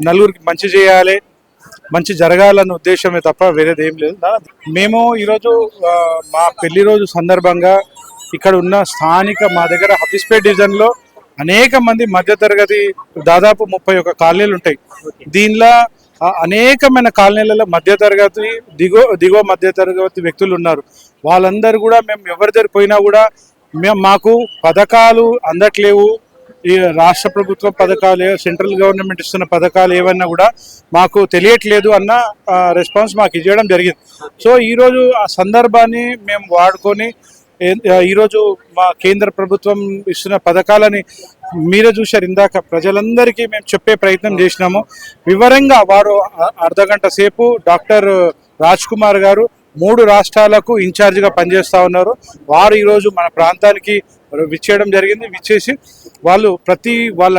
నలుగురికి మంచి చేయాలి, మంచి జరగాలన్న ఉద్దేశమే తప్ప వేరేది ఏం లేదు. మేము ఈరోజు మా పెళ్లి రోజు సందర్భంగా ఇక్కడ ఉన్న స్థానిక మా దగ్గర హఫీస్పేట్ డివిజన్లో అనేక మంది మధ్యతరగతి దాదాపు 31 కాలనీలు ఉంటాయి. దీనిలో అనేకమైన కాలనీలలో మధ్యతరగతి దిగువ మధ్యతరగతి వ్యక్తులు ఉన్నారు. వాళ్ళందరూ కూడా మేము ఎవరి దగ్గర పోయినా కూడా మాకు పథకాలు అందట్లేవు, ఈ రాష్ట్ర ప్రభుత్వ పథకాలు, సెంట్రల్ గవర్నమెంట్ ఇస్తున్న పథకాలు ఏవన్నా కూడా మాకు తెలియట్లేదు అన్న రెస్పాన్స్ మాకు ఇవ్వడం జరిగింది. సో ఈరోజు ఆ సందర్భాన్ని మేము వాడుకొని ఈరోజు మా కేంద్ర ప్రభుత్వం ఇస్తున్న పథకాలని మీరే చూశారు. ఇందాక ప్రజలందరికీ మేము చెప్పే ప్రయత్నం చేసినాము. వివరంగా వారు అర్ధగంట సేపు డాక్టర్ రాజ్ కుమార్ గారు 3 రాష్ట్రాలకు ఇన్ఛార్జిగా పనిచేస్తూ ఉన్నారు. వారు ఈరోజు మన ప్రాంతానికి విచ్చేయడం జరిగింది. విచ్చేసి వాళ్ళు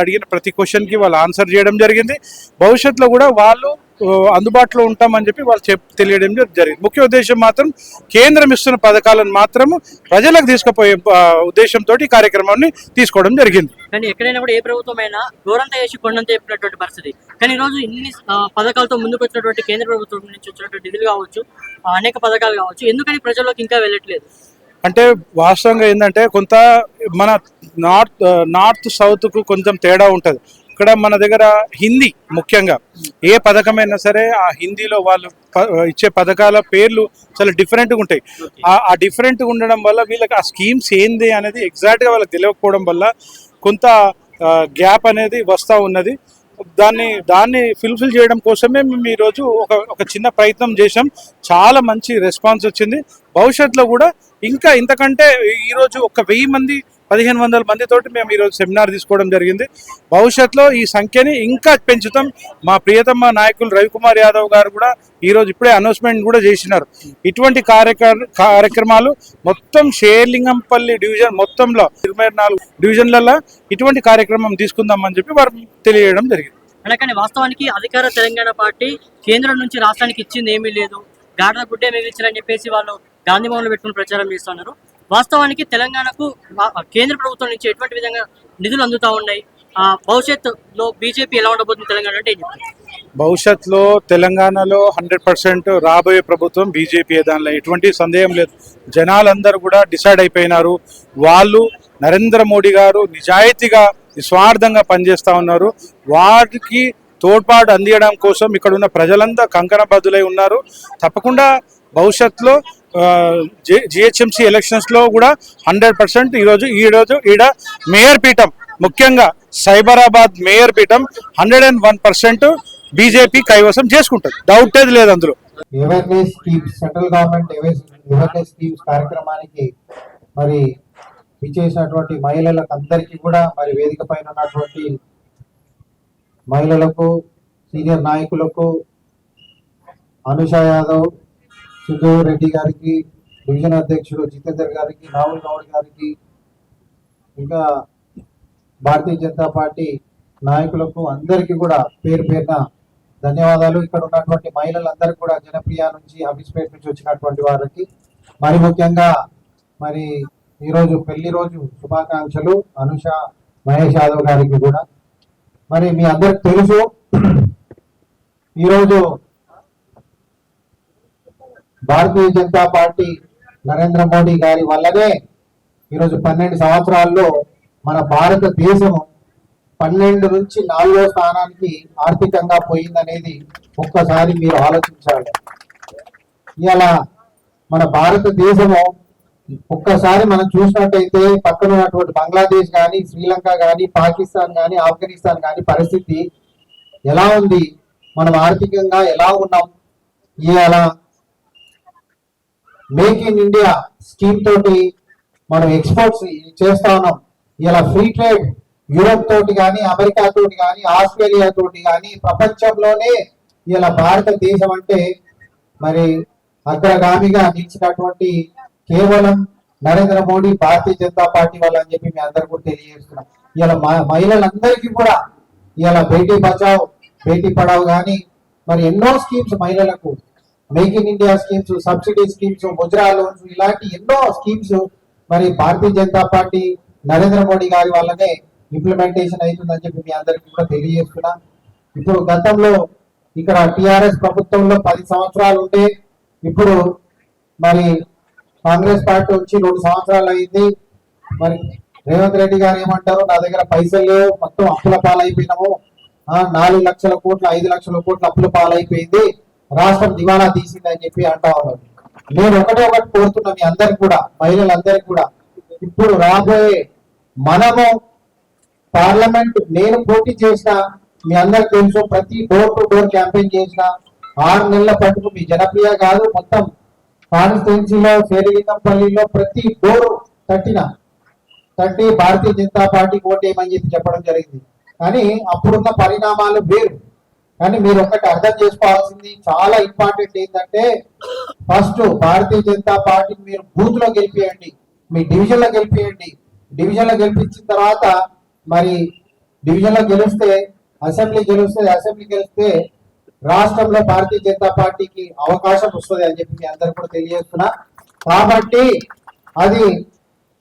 అడిగిన ప్రతి క్వశ్చన్కి వాళ్ళు ఆన్సర్ చేయడం జరిగింది. భవిష్యత్తులో కూడా వాళ్ళు అందుబాటులో ఉంటామని చెప్పి వాళ్ళు తెలియడం జరిగింది. ముఖ్య ఉద్దేశం మాత్రం కేంద్రం ఇస్తున్న పథకాలను మాత్రం ప్రజలకు తీసుకుపోయే ఉద్దేశంతో ఈ కార్యక్రమాన్ని తీసుకోవడం జరిగింది. కానీ ఎక్కడైనా కూడా ఏ ప్రభుత్వం అయినా గోరంత వేసి కొండంత చెప్పినటువంటి పరిస్థితి. కానీ ఈరోజు ఇన్ని పథకాలతో ముందుకు వచ్చినటువంటి కేంద్ర ప్రభుత్వం నుంచి వచ్చినటువంటి నిధులు కావచ్చు, అనేక పథకాలు కావచ్చు, ఎందుకని ప్రజల్లోకి ఇంకా వెళ్ళట్లేదు? అంటే వాస్తవంగా ఏంటంటే కొంత మన నార్త్ సౌత్కు కొంచెం తేడా ఉంటుంది. ఇక్కడ మన దగ్గర హిందీ ముఖ్యంగా ఏ పథకమైనా సరే ఆ హిందీలో వాళ్ళు ఇచ్చే పథకాల పేర్లు చాలా డిఫరెంట్గా ఉంటాయి. ఆ డిఫరెంట్గా ఉండడం వల్ల వీళ్ళకి ఆ స్కీమ్స్ ఏంది అనేది ఎగ్జాక్ట్గా వాళ్ళకి తెలియకపోవడం వల్ల కొంత గ్యాప్ అనేది వస్తూ ఉన్నది. దాన్ని ఫుల్ఫిల్ చేయడం కోసమే మేము ఈరోజు ఒక చిన్న ప్రయత్నం చేసాం. చాలా మంచి రెస్పాన్స్ వచ్చింది. భవిష్యత్తులో కూడా ఇంకా ఇంతకంటే ఈరోజు 1000 మంది 1500 మందితోటి మేము ఈరోజు సెమినార్ తీసుకోవడం జరిగింది. భవిష్యత్తులో ఈ సంఖ్యని ఇంకా పెంచుతాం. మా ప్రియతమ నాయకులు రవికుమార్ యాదవ్ గారు కూడా ఈరోజు ఇప్పుడే అనౌన్స్మెంట్ కూడా చేసినారు. ఇటువంటి కార్యక్రమాలు మొత్తం షేర్లింగంపల్లి డివిజన్ మొత్తంలో 24 డివిజన్లలో ఇటువంటి కార్యక్రమం తీసుకుందామని చెప్పి వారు తెలియజేయడం జరిగింది. కానీ వాస్తవానికి అధికార తెలంగాణ పార్టీ కేంద్రం నుంచి రాష్ట్రానికి ఇచ్చింది ఏమీ లేదు, గాడిద గుడ్డే మిగిల్చారని చెప్పేసి వాళ్ళు గాంధీ భవన్లో పెట్టుకుని ప్రచారం చేస్తున్నారు. వాస్తవానికి తెలంగాణకు కేంద్ర ప్రభుత్వం నుంచి ఎటువంటి విధంగా నిధులు అందుతూ ఉన్నాయి? భవిష్యత్తులో బీజేపీ ఎలా ఉండబోతుంది తెలంగాణ అంటే ఏం చెప్తారు? భవిష్యత్తులో తెలంగాణలో 100% రాబోయే ప్రభుత్వం బీజేపీ, దానిలో ఎటువంటి సందేహం లేదు. జనాలందరూ కూడా డిసైడ్ అయిపోయినారు. వాళ్ళు నరేంద్ర మోడీ గారు నిజాయితీగా నిస్వార్థంగా పనిచేస్తూ ఉన్నారు. వాటికి తోడ్పాటు అందించడం కోసం ఇక్కడ ఉన్న ప్రజలంతా కంకణబద్దులై ఉన్నారు. తప్పకుండా భవిష్యత్తులో జిహెచ్ఎంసీ ఎలక్షన్స్లో కూడా 100% ఈరోజు ఈడ మేయర్ పీఠం, ముఖ్యంగా సైబరాబాద్ మేయర్ పీఠం 101% బీజేపీ కైవసం చేసుకుంటుంది. డౌట్ ఏది లేదు అందులో. Awareness schemes, central government awareness schemes కార్యక్రమానికి మరి విచ్చేసినటువంటి మహిళలకు అందరికీ కూడా మరి వేదిక పైన ఉన్నటువంటి మహిళలకు, సీనియర్ నాయకులకు, అనుష యాదవ్, సుధూ రెడ్డి గారికి, డివిజన్ అధ్యక్షుడు జితేందర్ గారికి, రాహుల్ గౌడ్ గారికి, ఇంకా భారతీయ జనతా పార్టీ నాయకులకు అందరికీ కూడా పేరు పేరున ధన్యవాదాలు. ఇక్కడ ఉన్నటువంటి మహిళలందరికీ కూడా జనప్రియ నుంచి, హబీస్పేట్ నుంచి వచ్చినటువంటి వారికి మరి ముఖ్యంగా మరి ఈరోజు పెళ్లి రోజు శుభాకాంక్షలు అనుష, మహేష్ యాదవ్ గారికి కూడా. మరి మీ అందరికి తెలుసు, ఈరోజు భారతీయ జనతా పార్టీ నరేంద్ర మోడీ గారి వల్లనే ఈరోజు 12 సంవత్సరాల్లో మన భారతదేశం 12 నుంచి 4వ స్థానానికి ఆర్థికంగా పోయిందనేది ఒక్కసారి మీరు ఆలోచించాలి. ఇలా మన భారతదేశము ఒక్కసారి మనం చూసినట్టయితే పక్కన ఉన్నటువంటి బంగ్లాదేశ్ కానీ, శ్రీలంక కానీ, పాకిస్తాన్ కానీ, ఆఫ్ఘనిస్తాన్ కానీ పరిస్థితి ఎలా ఉంది, మనం ఆర్థికంగా ఎలా ఉన్నాం. ఇలా మేక్ ఇన్ ఇండియా స్కీమ్ తోటి మనం ఎక్స్పోర్ట్స్ చేస్తా ఉన్నాం. ఇలా ఫ్రీ ట్రేడ్ యూరోప్ తోటి కానీ, అమెరికా తోటి కానీ, ఆస్ట్రేలియా తోటి కానీ ప్రపంచంలోనే ఇలా భారతదేశం అంటే మరి అగ్రగామిగా నిలిచినటువంటి కేవలం నరేంద్ర మోడీ, భారతీయ జనతా పార్టీ వల్ల అని చెప్పి మీ అందరూ కూడా తెలియజేస్తున్నాం. ఇలా మహిళలందరికీ కూడా ఇలా బేటీ బచావ్, బేటీ పడావ్ కానీ మరి ఎన్నో స్కీమ్స్ మహిళలకు, make in India schemes, subsidy schemes, Mudra loans, ఇలాంటి ఎన్నో స్కీమ్స్ మరి భారతీయ జనతా పార్టీ నరేంద్ర మోడీ గారి వల్లనే ఇంప్లిమెంటేషన్ అవుతుందని చెప్పి మీ అందరికీ కూడా తెలియజేస్తున్నా. ఇప్పుడు గతంలో ఇక్కడ టిఆర్ఎస్ ప్రభుత్వంలో 10 సంవత్సరాలు ఉంటే ఇప్పుడు మరి కాంగ్రెస్ పార్టీ వచ్చి 2 సంవత్సరాలు అయింది. మరి రేవంత్ రెడ్డి గారు ఏమంటారు, నా దగ్గర పైసలు లేవు, మొత్తం అప్పుల పాలైపోయినాము, 4 లక్షల కోట్లు 5 లక్షల కోట్లు అప్పుల పాలైపోయింది, రాష్ట్రం దివాలా తీసింది అని చెప్పి అంటా ఉన్నారు. నేను ఒకటి కోరుతున్నా మీ అందరికి కూడా, మహిళలందరికీ కూడా, ఇప్పుడు రాబోయే మనము పార్లమెంట్ నేను పోటీ చేసిన మీ అందరికి తెలుసు, ప్రతి డోర్ టు డోర్ క్యాంపెయిన్ చేసిన 6 నెలల పట్టుకు మీ జనప్రియ కాదు మొత్తం కాన్స్టిట్యున్సీలో శేరిలింగంపల్లిలో ప్రతి డోర్ తట్టి భారతీయ జనతా పార్టీకి ఓటేయమని చెప్పి చెప్పడం జరిగింది. కానీ అప్పుడున్న పరిణామాలు వేరు. కానీ మీరు ఒకటి అర్థం చేసుకోవాల్సింది చాలా ఇంపార్టెంట్ ఏంటంటే, ఫస్ట్ భారతీయ జనతా పార్టీని మీరు బూత్ లో గెలిపియండి, మీ డివిజన్ లో గెలిపియండి. డివిజన్ లో గెలిపించిన తర్వాత మరి డివిజన్ లో గెలిస్తే అసెంబ్లీ గెలిస్తే రాష్ట్రంలో భారతీయ జనతా పార్టీకి అవకాశం వస్తుంది అని చెప్పి మీ అందరు కూడా తెలియజేస్తున్నా. కాబట్టి అది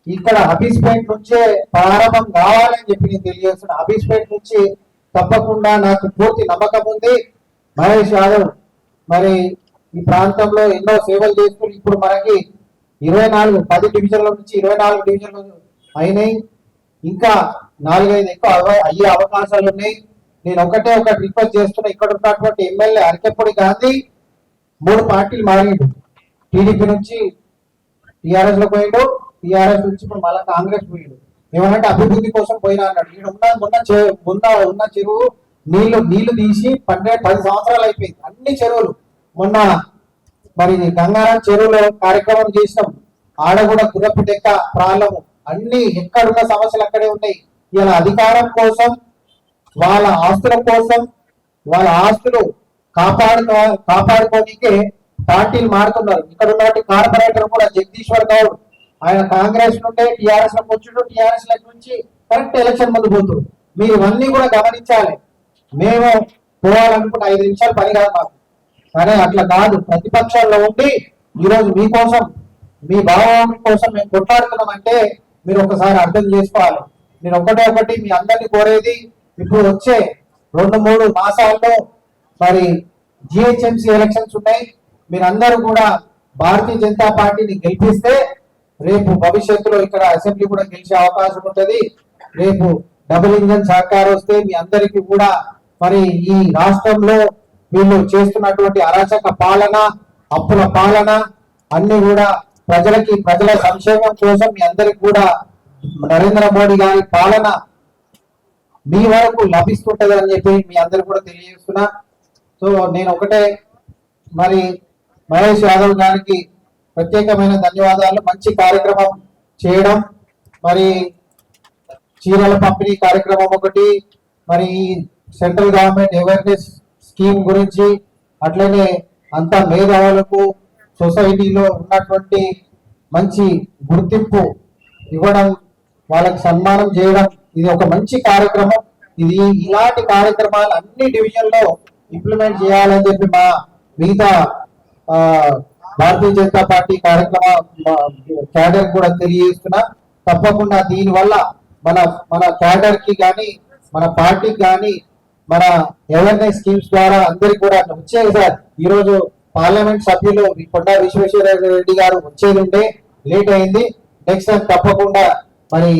ఇక్కడ హబీస్పేట్ నుంచే ప్రారంభం కావాలని చెప్పి నేను తెలియజేస్తున్నా. హబీస్పేట్ నుంచి తప్పకుండా నాకు పూర్తి నమ్మకం ఉంది. మహేష్ యాదవ్ మరి ఈ ప్రాంతంలో ఎన్నో సేవలు చేస్తూ ఇప్పుడు మనకి 10 డివిజన్ల నుంచి 24 డివిజన్లు అయినాయి. ఇంకా 4-5 ఎక్కువ అయ్యే అవకాశాలు ఉన్నాయి. నేను ఒకటి రిక్వెస్ట్ చేస్తున్నా, ఇక్కడ ఉన్నటువంటి ఎమ్మెల్యే అరకెప్పటి గాంధీ 3 పార్టీలు మారిండు. టీడీపీ నుంచి టిఆర్ఎస్ లో పోయిండు, టిఆర్ఎస్ నుంచి ఇప్పుడు మళ్ళీ కాంగ్రెస్ పోయిండు. ఏమనంటే అభివృద్ధి కోసం పోయినా అన్నాడు. ఉన్న చెరువు నీళ్లు తీసి 10 సంవత్సరాలు అయిపోయింది. అన్ని చెరువులు మొన్న మరి గంగారాం చెరువులో కార్యక్రమం చేసినాం. ఆడ కూడా గుర్రపుటెక్క ప్రాణము అన్ని ఎక్కడున్న సమస్యలు అక్కడే ఉన్నాయి. ఇలా అధికారం కోసం వాళ్ళ ఆస్తుల కోసం వాళ్ళ ఆస్తులు కాపాడుకోనికే పార్టీలు మారుతున్నారు. ఇక్కడ ఉన్నటువంటి కార్పొరేటర్ కూడా జగదీశ్వర్ గౌడ్, ఆయన కాంగ్రెస్ నుండే టిఆర్ఎస్ లోకి వచ్చిండు, టిఆర్ఎస్ నుంచి కరెక్ట్ ఎలక్షన్ ముందు పోతుంది. మీరు ఇవన్నీ కూడా గమనించాలి. మేము పోవాలనుకుంటే 5 నిమిషాలు పని కాదు మాకు, కానీ అట్లా కాదు. ప్రతిపక్షాల్లో ఉండి ఈరోజు మీకోసం మీ భావం కోసం మేము కొట్లాడుతున్నామంటే మీరు ఒకసారి అర్థం చేసుకోవాలి. నేను ఒకటి మీ అందరినీ కోరేది, ఇప్పుడు వచ్చే 2-3 మాసాల్లో మరి జిహెచ్ఎంసీ ఎలక్షన్స్ ఉన్నాయి. మీరందరూ కూడా భారతీయ జనతా పార్టీని గెలిపిస్తే రేపు భవిష్యత్తులో ఇక్కడ అసెంబ్లీ కూడా గెలిచే అవకాశం ఉంటుంది. రేపు డబుల్ ఇంజన్ సహకారం వస్తే మీ అందరికీ కూడా మరి ఈ రాష్ట్రంలో వీళ్ళు చేస్తున్నటువంటి అరాచక పాలన, అప్పుల పాలన అన్ని కూడా ప్రజల సంక్షేమం కోసం మీ అందరికి కూడా నరేంద్ర మోడీ గారి పాలన మీ వరకు లభిస్తుంటది అని చెప్పి మీ అందరికి కూడా తెలియజేస్తున్నా. సో నేను ఒకటే మరి మహేష్ యాదవ్ గారికి ప్రత్యేకమైన ధన్యవాదాలు. మంచి కార్యక్రమం చేయడం, మరి చీరల పంపిణీ కార్యక్రమం ఒకటి, మరి సెంట్రల్ గవర్నమెంట్ అవేర్నెస్ స్కీమ్ గురించి, అట్లనే అంత మేధావులకు సొసైటీలో ఉన్నటువంటి మంచి గుర్తింపు ఇవ్వడం, వాళ్ళకి సన్మానం చేయడం, ఇది ఒక మంచి కార్యక్రమం. ఇది ఇలాంటి కార్యక్రమాలు అన్ని డివిజన్లో ఇంప్లిమెంట్ చేయాలని చెప్పి మా మిగతా భారతీయ జనతా పార్టీ క్యాడర్ కూడా తెలియజేస్తున్నా. తప్పకుండా దీనివల్ల మన క్యాడర్ కి కానీ మన పార్టీకి కానీ మన అవేర్నెస్ స్కీమ్స్ ద్వారా అందరికి కూడా వచ్చేది. సార్ ఈరోజు పార్లమెంట్ సభ్యులు కొండా విశ్వేశ్వర రెడ్డి గారు వచ్చేది ఉంటే లేట్ అయింది. నెక్స్ట్ టైం తప్పకుండా మరి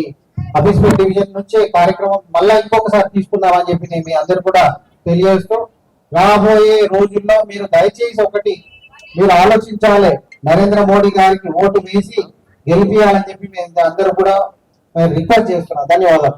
హబీస్పేట్ డివిజన్ నుంచే కార్యక్రమం మళ్ళా ఇంకొకసారి తీసుకుందామని చెప్పి నేను మీ అందరు కూడా తెలియజేస్తూ, రాబోయే రోజుల్లో మీరు దయచేసి ఒకటి మీరు ఆలోచించాలి, నరేంద్ర మోడీ గారికి ఓటు వేసి గెలిపియాలని చెప్పి మేము అందరూ కూడా రిక్వెస్ట్ చేస్తున్నాం. ధన్యవాదాలు.